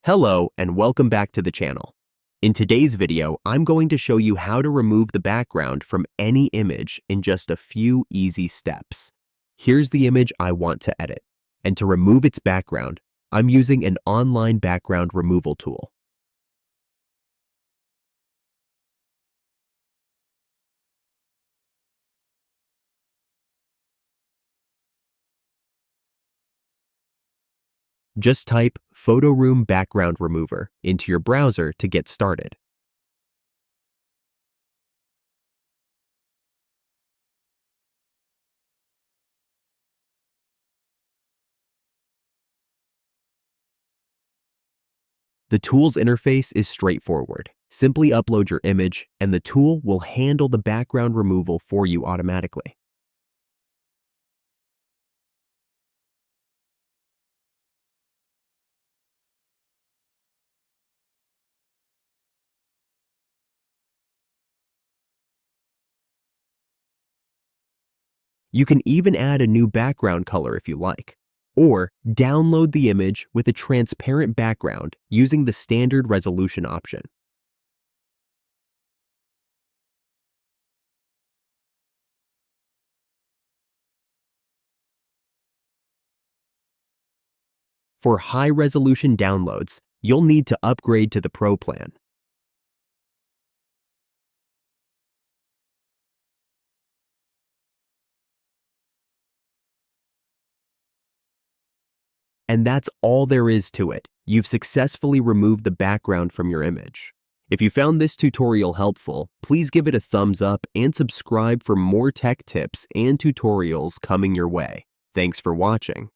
Hello and welcome back to the channel. In today's video, I'm going to show you how to remove the background from any image in just a few easy steps. Here's the image I want to edit, and to remove its background, I'm using an online background removal tool. Just type PhotoRoom Background Remover into your browser to get started. The tool's interface is straightforward. Simply upload your image, and the tool will handle the background removal for you automatically. You can even add a new background color if you like, or download the image with a transparent background using the standard resolution option. For high-resolution downloads, you'll need to upgrade to the Pro plan. And that's all there is to it. You've successfully removed the background from your image. If you found this tutorial helpful, please give it a thumbs up and subscribe for more tech tips and tutorials coming your way. Thanks for watching.